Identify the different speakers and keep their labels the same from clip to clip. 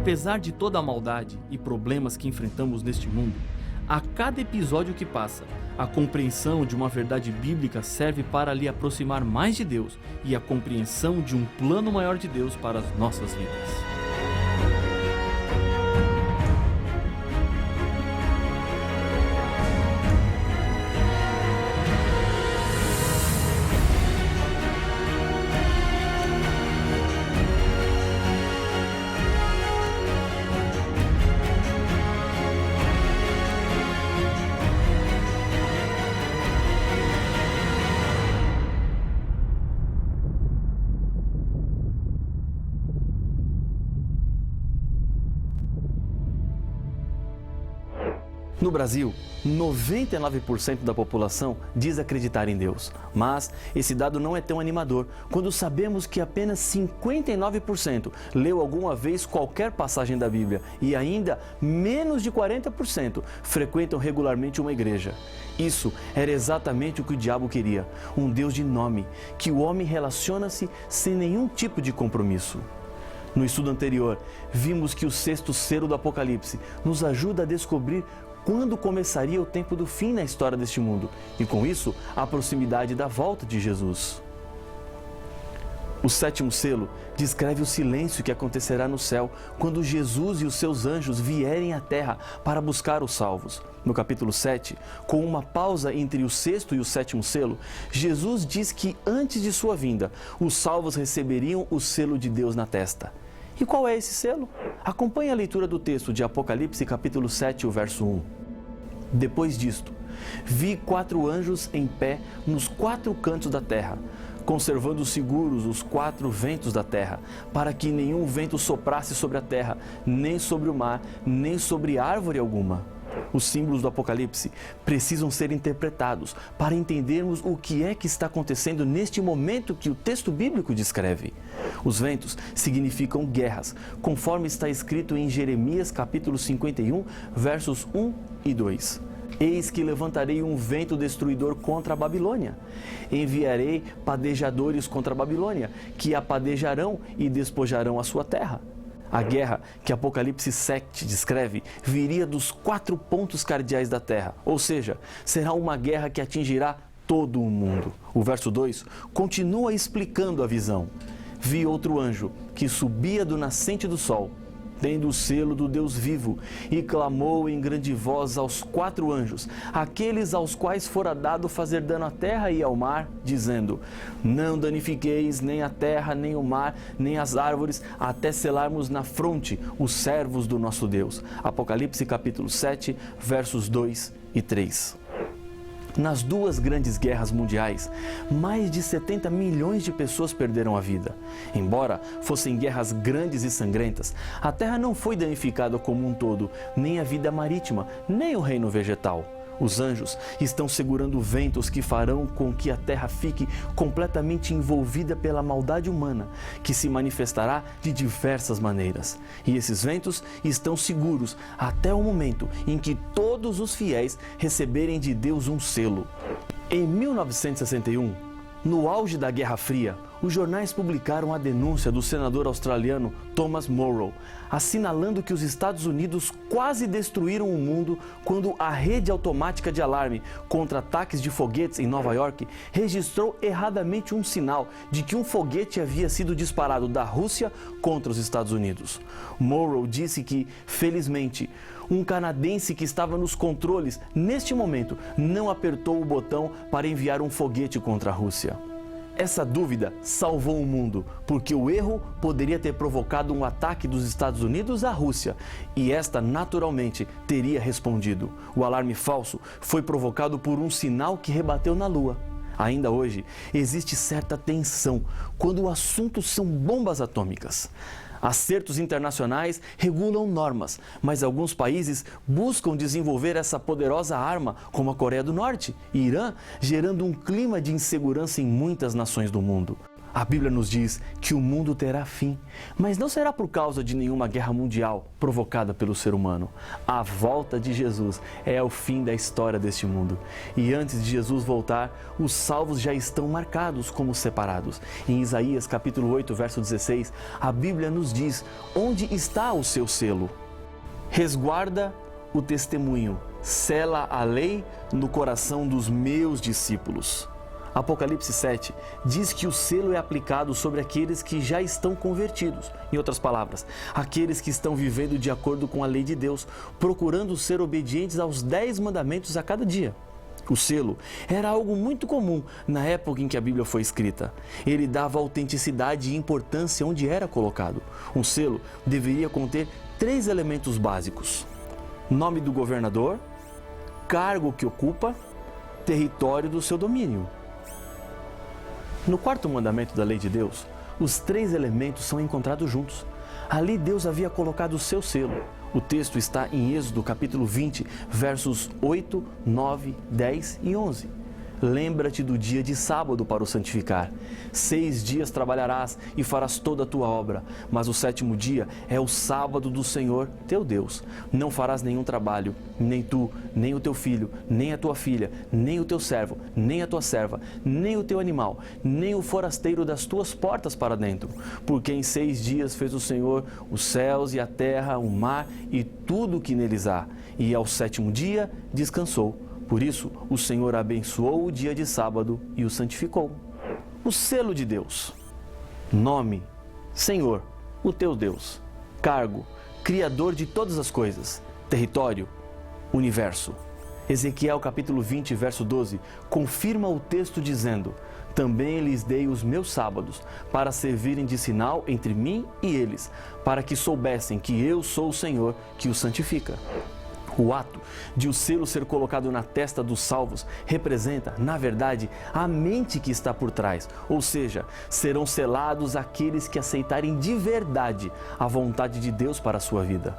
Speaker 1: Apesar de toda a maldade e problemas que enfrentamos neste mundo, a cada episódio que passa, a compreensão de uma verdade bíblica serve para lhe aproximar mais de Deus e a compreensão de um plano maior de Deus para as nossas vidas. No Brasil, 99% da população diz acreditar em Deus, mas esse dado não é tão animador quando sabemos que apenas 59% leu alguma vez qualquer passagem da Bíblia e ainda menos de 40% frequentam regularmente uma igreja. Isso era exatamente o que o diabo queria, um Deus de nome, que o homem relaciona-se sem nenhum tipo de compromisso. No estudo anterior, vimos que o sexto selo do Apocalipse nos ajuda a descobrir quando começaria o tempo do fim na história deste mundo e, com isso, a proximidade da volta de Jesus. O sétimo selo descreve o silêncio que acontecerá no céu quando Jesus e os seus anjos vierem à terra para buscar os salvos. No capítulo 7, com uma pausa entre o sexto e o sétimo selo, Jesus diz que antes de sua vinda, os salvos receberiam o selo de Deus na testa. E qual é esse selo? Acompanhe a leitura do texto de Apocalipse, capítulo 7, o verso 1. Depois disto, vi 4 anjos em pé nos 4 cantos da terra, conservando seguros os 4 ventos da terra, para que nenhum vento soprasse sobre a terra, nem sobre o mar, nem sobre árvore alguma. Os símbolos do Apocalipse precisam ser interpretados para entendermos o que é que está acontecendo neste momento que o texto bíblico descreve. Os ventos significam guerras, conforme está escrito em Jeremias capítulo 51, versos 1 e 2. Eis que levantarei um vento destruidor contra a Babilônia. Enviarei padejadores contra a Babilônia, que a padejarão e despojarão a sua terra. A guerra que Apocalipse 7 descreve viria dos 4 pontos cardeais da terra, ou seja, será uma guerra que atingirá todo o mundo. O verso 2 continua explicando a visão. Vi outro anjo que subia do nascente do sol, tendo o selo do Deus vivo, e clamou em grande voz aos 4 anjos, aqueles aos quais fora dado fazer dano à terra e ao mar, dizendo: não danifiqueis nem a terra, nem o mar, nem as árvores, até selarmos na fronte os servos do nosso Deus. Apocalipse capítulo 7, versos 2 e 3. Nas 2 grandes guerras mundiais, mais de 70 milhões de pessoas perderam a vida. Embora fossem guerras grandes e sangrentas, a terra não foi danificada como um todo, nem a vida marítima, nem o reino vegetal. Os anjos estão segurando ventos que farão com que a terra fique completamente envolvida pela maldade humana, que se manifestará de diversas maneiras. E esses ventos estão seguros até o momento em que todos os fiéis receberem de Deus um selo. Em 1961, no auge da Guerra Fria, os jornais publicaram a denúncia do senador australiano Thomas Morrow, assinalando que os Estados Unidos quase destruíram o mundo quando a rede automática de alarme contra ataques de foguetes em Nova York registrou erradamente um sinal de que um foguete havia sido disparado da Rússia contra os Estados Unidos. Morrow disse que, felizmente, um canadense que estava nos controles neste momento não apertou o botão para enviar um foguete contra a Rússia. Essa dúvida salvou o mundo, porque o erro poderia ter provocado um ataque dos Estados Unidos à Rússia, e esta naturalmente teria respondido. O alarme falso foi provocado por um sinal que rebateu na Lua. Ainda hoje, existe certa tensão quando o assunto são bombas atômicas. Acertos internacionais regulam normas, mas alguns países buscam desenvolver essa poderosa arma, como a Coreia do Norte e Irã, gerando um clima de insegurança em muitas nações do mundo. A Bíblia nos diz que o mundo terá fim, mas não será por causa de nenhuma guerra mundial provocada pelo ser humano. A volta de Jesus é o fim da história deste mundo. E antes de Jesus voltar, os salvos já estão marcados como separados. Em Isaías capítulo 8, verso 16, a Bíblia nos diz onde está o seu selo. Resguarda o testemunho, sela a lei no coração dos meus discípulos. Apocalipse 7 diz que o selo é aplicado sobre aqueles que já estão convertidos. Em outras palavras, aqueles que estão vivendo de acordo com a lei de Deus, procurando ser obedientes aos 10 mandamentos a cada dia. O selo era algo muito comum na época em que a Bíblia foi escrita. Ele dava autenticidade e importância onde era colocado. Um selo deveria conter 3 elementos básicos: nome do governador, cargo que ocupa, território do seu domínio. No 4º mandamento da lei de Deus, os 3 elementos são encontrados juntos. Ali Deus havia colocado o seu selo. O texto está em Êxodo capítulo 20, versos 8, 9, 10 e 11. Lembra-te do dia de sábado para o santificar. 6 dias trabalharás e farás toda a tua obra, mas o 7º dia é o sábado do Senhor teu Deus. Não farás nenhum trabalho, nem tu, nem o teu filho, nem a tua filha, nem o teu servo, nem a tua serva, nem o teu animal, nem o forasteiro das tuas portas para dentro. Porque em 6 dias fez o Senhor os céus e a terra, o mar e tudo o que neles há. E ao 7º dia descansou. Por isso, o Senhor abençoou o dia de sábado e o santificou. O selo de Deus. Nome: Senhor, o teu Deus. Cargo: Criador de todas as coisas. Território: Universo. Ezequiel capítulo 20, verso 12, confirma o texto dizendo: também lhes dei os meus sábados, para servirem de sinal entre mim e eles, para que soubessem que eu sou o Senhor que os santifica. O ato de o selo ser colocado na testa dos salvos representa, na verdade, a mente que está por trás, ou seja, serão selados aqueles que aceitarem de verdade a vontade de Deus para a sua vida.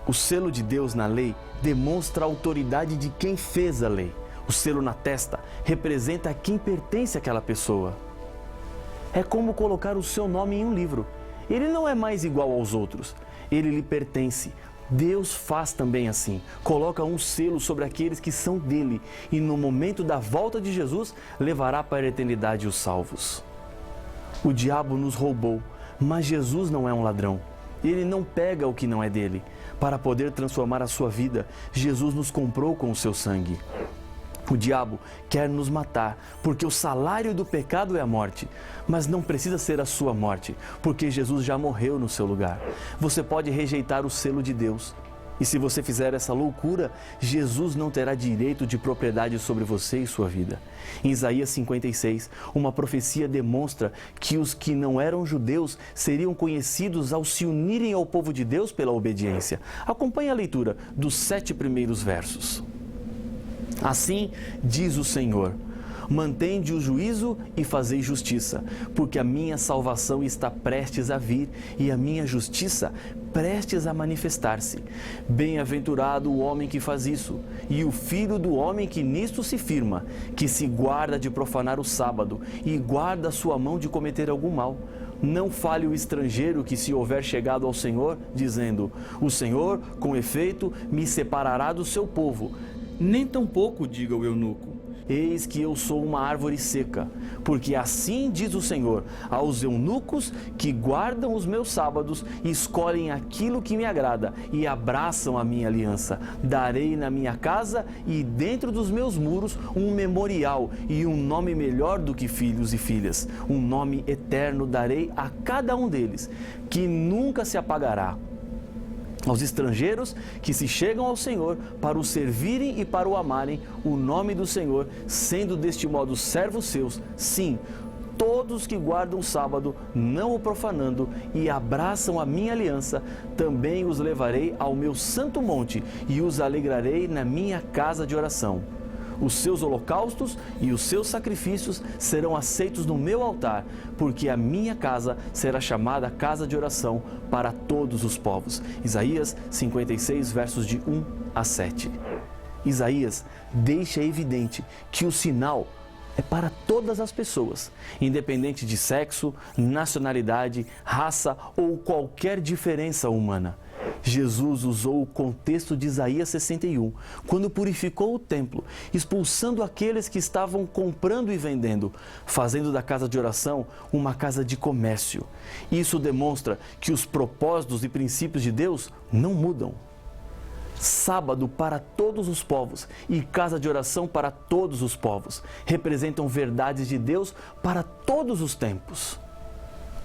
Speaker 1: O selo de Deus na lei demonstra a autoridade de quem fez a lei. O selo na testa representa a quem pertence àquela pessoa. É como colocar o seu nome em um livro. Ele não é mais igual aos outros, ele lhe pertence. Deus faz também assim, coloca um selo sobre aqueles que são dele e no momento da volta de Jesus levará para a eternidade os salvos. O diabo nos roubou, mas Jesus não é um ladrão. Ele não pega o que não é dele. Para poder transformar a sua vida, Jesus nos comprou com o seu sangue. O diabo quer nos matar, porque o salário do pecado é a morte. Mas não precisa ser a sua morte, porque Jesus já morreu no seu lugar. Você pode rejeitar o selo de Deus. E se você fizer essa loucura, Jesus não terá direito de propriedade sobre você e sua vida. Em Isaías 56, uma profecia demonstra que os que não eram judeus seriam conhecidos ao se unirem ao povo de Deus pela obediência. Acompanhe a leitura dos 7 primeiros versos. Assim diz o Senhor: mantende o juízo e fazei justiça, porque a minha salvação está prestes a vir e a minha justiça prestes a manifestar-se. Bem-aventurado o homem que faz isso, e o filho do homem que nisto se firma, que se guarda de profanar o sábado e guarda a sua mão de cometer algum mal. Não fale o estrangeiro que se houver chegado ao Senhor, dizendo: o Senhor, com efeito, me separará do seu povo. Nem tampouco diga o eunuco: eis que eu sou uma árvore seca, porque assim diz o Senhor aos eunucos que guardam os meus sábados e escolhem aquilo que me agrada e abraçam a minha aliança. Darei na minha casa e dentro dos meus muros um memorial e um nome melhor do que filhos e filhas. Um nome eterno darei a cada um deles, que nunca se apagará. Aos estrangeiros que se chegam ao Senhor para o servirem e para o amarem, o nome do Senhor, sendo deste modo servos seus, sim, todos que guardam o sábado, não o profanando, e abraçam a minha aliança, também os levarei ao meu santo monte e os alegrarei na minha casa de oração. Os seus holocaustos e os seus sacrifícios serão aceitos no meu altar, porque a minha casa será chamada casa de oração para todos os povos. Isaías 56, versos de 1 a 7. Isaías deixa evidente que o sinal é para todas as pessoas, independente de sexo, nacionalidade, raça ou qualquer diferença humana. Jesus usou o contexto de Isaías 61, quando purificou o templo, expulsando aqueles que estavam comprando e vendendo, fazendo da casa de oração uma casa de comércio. Isso demonstra que os propósitos e princípios de Deus não mudam. Sábado para todos os povos e casa de oração para todos os povos representam verdades de Deus para todos os tempos.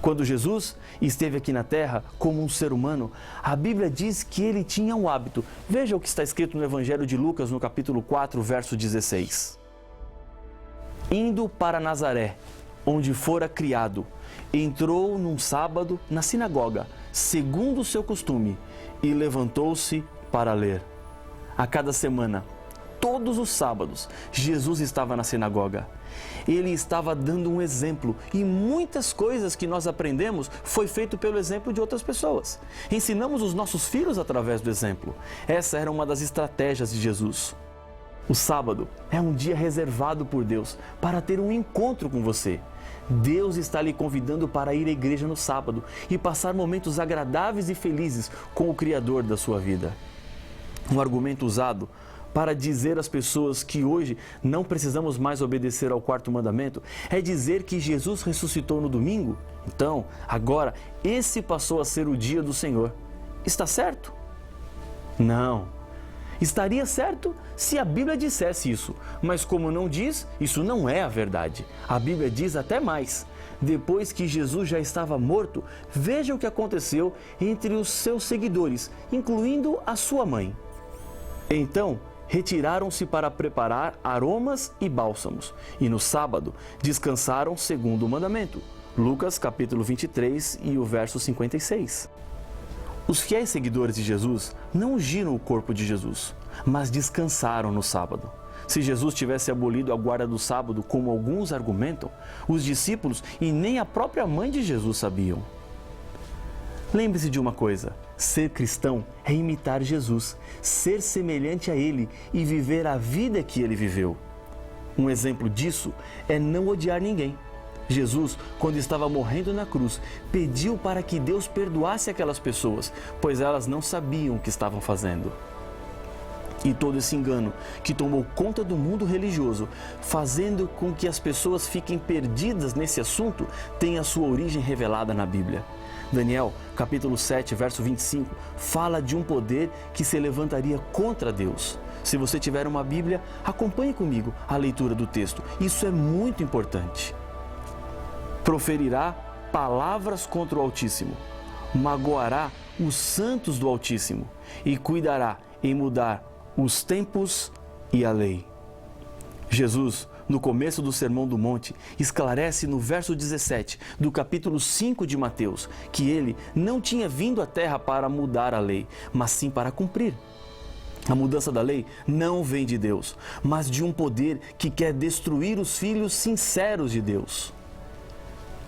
Speaker 1: Quando Jesus esteve aqui na terra como um ser humano, a Bíblia diz que ele tinha um hábito. Veja o que está escrito no Evangelho de Lucas, no capítulo 4, verso 16. Indo para Nazaré, onde fora criado, entrou num sábado na sinagoga, segundo o seu costume, e levantou-se para ler. A cada semana, todos os sábados, Jesus estava na sinagoga. Ele estava dando um exemplo e muitas coisas que nós aprendemos foi feito pelo exemplo de outras pessoas. Ensinamos os nossos filhos através do exemplo. Essa era uma das estratégias de Jesus. O sábado é um dia reservado por Deus para ter um encontro com você. Deus está lhe convidando para ir à igreja no sábado e passar momentos agradáveis e felizes com o Criador da sua vida. Um argumento usado para dizer às pessoas que hoje não precisamos mais obedecer ao quarto mandamento é dizer que Jesus ressuscitou no domingo. Então, agora, esse passou a ser o dia do Senhor. Está certo? Não. Estaria certo se a Bíblia dissesse isso, mas como não diz, isso não é a verdade. A Bíblia diz até mais. Depois que Jesus já estava morto, veja o que aconteceu entre os seus seguidores, incluindo a sua mãe. Então, retiraram-se para preparar aromas e bálsamos, e no sábado descansaram segundo o mandamento. Lucas capítulo 23 e o verso 56. Os fiéis seguidores de Jesus não ungiram o corpo de Jesus, mas descansaram no sábado. Se Jesus tivesse abolido a guarda do sábado, como alguns argumentam, os discípulos e nem a própria mãe de Jesus sabiam. Lembre-se de uma coisa: ser cristão é imitar Jesus, ser semelhante a Ele e viver a vida que Ele viveu. Um exemplo disso é não odiar ninguém. Jesus, quando estava morrendo na cruz, pediu para que Deus perdoasse aquelas pessoas, pois elas não sabiam o que estavam fazendo. E todo esse engano que tomou conta do mundo religioso, fazendo com que as pessoas fiquem perdidas nesse assunto, tem a sua origem revelada na Bíblia. Daniel, capítulo 7, verso 25, fala de um poder que se levantaria contra Deus. Se você tiver uma Bíblia, acompanhe comigo a leitura do texto. Isso é muito importante. Proferirá palavras contra o Altíssimo, magoará os santos do Altíssimo e cuidará em mudar os tempos e a lei. Jesus, no começo do Sermão do Monte, esclarece no verso 17 do capítulo 5 de Mateus que ele não tinha vindo à terra para mudar a lei, mas sim para cumprir. A mudança da lei não vem de Deus, mas de um poder que quer destruir os filhos sinceros de Deus.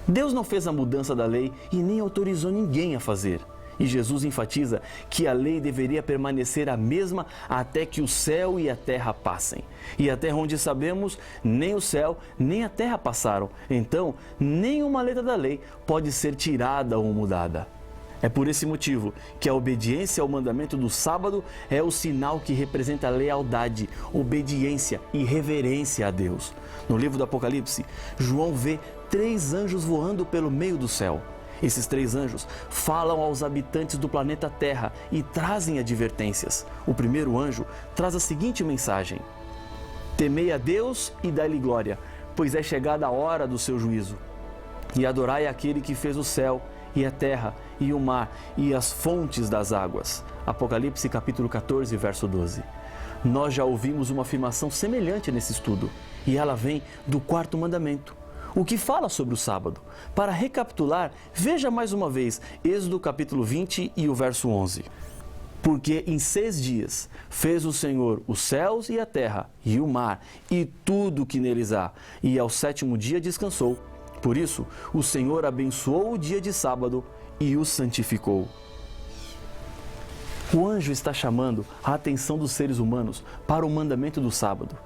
Speaker 1: Deus não fez a mudança da lei e nem autorizou ninguém a fazer. E Jesus enfatiza que a lei deveria permanecer a mesma até que o céu e a terra passem. E até onde sabemos, nem o céu nem a terra passaram. Então, nenhuma letra da lei pode ser tirada ou mudada. É por esse motivo que a obediência ao mandamento do sábado é o sinal que representa lealdade, obediência e reverência a Deus. No livro do Apocalipse, João vê 3 anjos voando pelo meio do céu. Esses 3 anjos falam aos habitantes do planeta Terra e trazem advertências. O primeiro anjo traz a seguinte mensagem: temei a Deus e dai-lhe glória, pois é chegada a hora do seu juízo. E adorai aquele que fez o céu e a terra e o mar e as fontes das águas. Apocalipse capítulo 14, verso 12. Nós já ouvimos uma afirmação semelhante nesse estudo, e ela vem do 4º mandamento, o que fala sobre o sábado. Para recapitular, veja mais uma vez Êxodo capítulo 20 e o verso 11. Porque em 6 dias fez o Senhor os céus e a terra e o mar e tudo o que neles há, e ao 7º dia descansou. Por isso, o Senhor abençoou o dia de sábado e o santificou. O anjo está chamando a atenção dos seres humanos para o mandamento do sábado.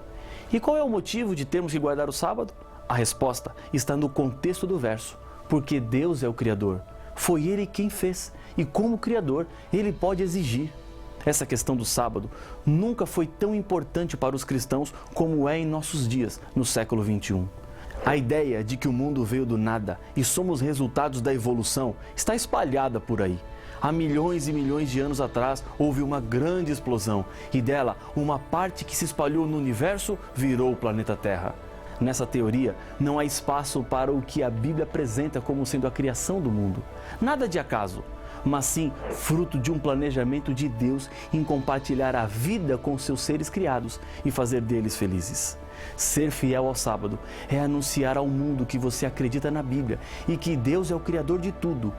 Speaker 1: E qual é o motivo de termos que guardar o sábado? A resposta está no contexto do verso. Porque Deus é o Criador. Foi Ele quem fez. E como Criador, Ele pode exigir. Essa questão do sábado nunca foi tão importante para os cristãos como é em nossos dias, no século XXI. A ideia de que o mundo veio do nada e somos resultados da evolução está espalhada por aí. Há milhões e milhões de anos atrás houve uma grande explosão e dela uma parte que se espalhou no universo virou o planeta Terra. Nessa teoria não há espaço para o que a Bíblia apresenta como sendo a criação do mundo. Nada de acaso, mas sim fruto de um planejamento de Deus em compartilhar a vida com seus seres criados e fazer deles felizes. Ser fiel ao sábado é anunciar ao mundo que você acredita na Bíblia e que Deus é o Criador de tudo.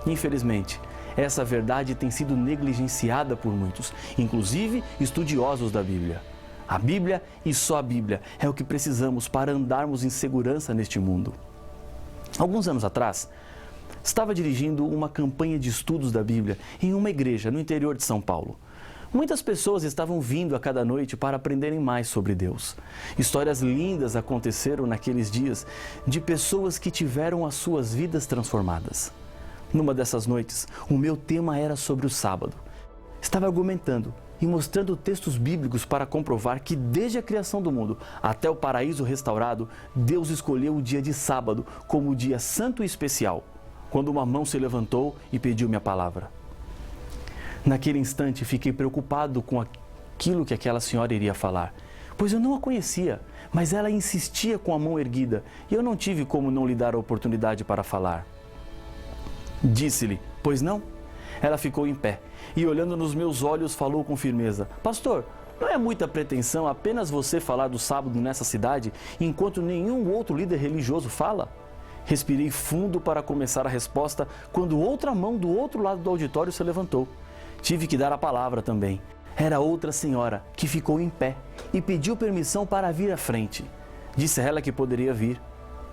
Speaker 1: Infelizmente, essa verdade tem sido negligenciada por muitos, inclusive estudiosos da Bíblia. A Bíblia e só a Bíblia é o que precisamos para andarmos em segurança neste mundo. Alguns anos atrás, estava dirigindo uma campanha de estudos da Bíblia em uma igreja no interior de São Paulo. Muitas pessoas estavam vindo a cada noite para aprenderem mais sobre Deus. Histórias lindas aconteceram naqueles dias de pessoas que tiveram as suas vidas transformadas. Numa dessas noites, o meu tema era sobre o sábado. Estava argumentando e mostrando textos bíblicos para comprovar que desde a criação do mundo até o paraíso restaurado, Deus escolheu o dia de sábado como o dia santo e especial, quando uma mão se levantou e pediu minha palavra. Naquele instante, fiquei preocupado com aquilo que aquela senhora iria falar, pois eu não a conhecia, mas ela insistia com a mão erguida e eu não tive como não lhe dar a oportunidade para falar. Disse-lhe, pois não? Ela ficou em pé e, olhando nos meus olhos, falou com firmeza: Pastor, não é muita pretensão apenas você falar do sábado nessa cidade, enquanto nenhum outro líder religioso fala? Respirei fundo para começar a resposta, quando outra mão do outro lado do auditório se levantou. Tive que dar a palavra também. Era outra senhora que ficou em pé e pediu permissão para vir à frente. Disse a ela que poderia vir.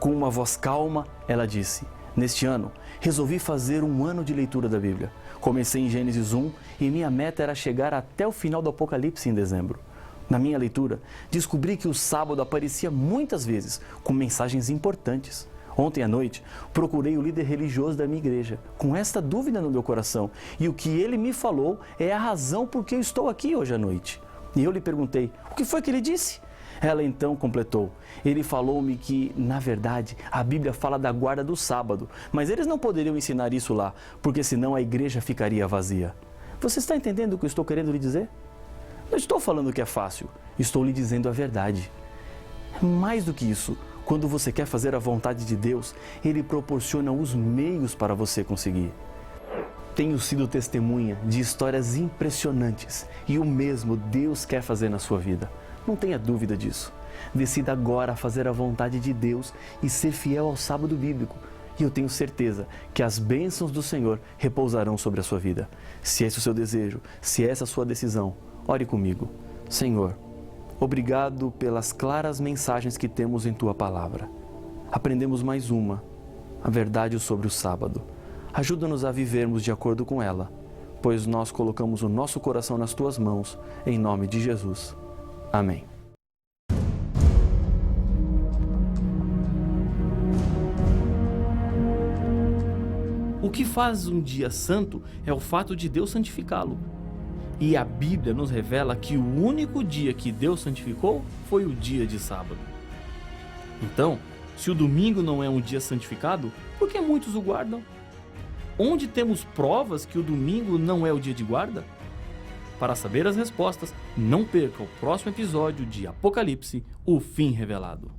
Speaker 1: Com uma voz calma, ela disse: Neste ano, resolvi fazer um ano de leitura da Bíblia. Comecei em Gênesis 1 e minha meta era chegar até o final do Apocalipse em dezembro. Na minha leitura, descobri que o sábado aparecia muitas vezes com mensagens importantes. Ontem à noite, procurei o líder religioso da minha igreja, com esta dúvida no meu coração, e o que ele me falou é a razão por que eu estou aqui hoje à noite. E eu lhe perguntei: o que foi que ele disse? Ela então completou: ele falou-me que, na verdade, a Bíblia fala da guarda do sábado, mas eles não poderiam ensinar isso lá, porque senão a igreja ficaria vazia. Você está entendendo o que eu estou querendo lhe dizer? Não estou falando que é fácil, estou lhe dizendo a verdade. Mais do que isso, quando você quer fazer a vontade de Deus, Ele proporciona os meios para você conseguir. Tenho sido testemunha de histórias impressionantes e o mesmo Deus quer fazer na sua vida. Não tenha dúvida disso. Decida agora fazer a vontade de Deus e ser fiel ao sábado bíblico. E eu tenho certeza que as bênçãos do Senhor repousarão sobre a sua vida. Se esse é o seu desejo, se essa é a sua decisão, ore comigo. Senhor, obrigado pelas claras mensagens que temos em Tua Palavra. Aprendemos mais uma, a verdade sobre o sábado. Ajuda-nos a vivermos de acordo com ela, pois nós colocamos o nosso coração nas Tuas mãos, em nome de Jesus. Amém. O que faz um dia santo é o fato de Deus santificá-lo. E a Bíblia nos revela que o único dia que Deus santificou foi o dia de sábado. Então, se o domingo não é um dia santificado, por que muitos o guardam? Onde temos provas que o domingo não é o dia de guarda? Para saber as respostas, não perca o próximo episódio de Apocalipse, o fim revelado.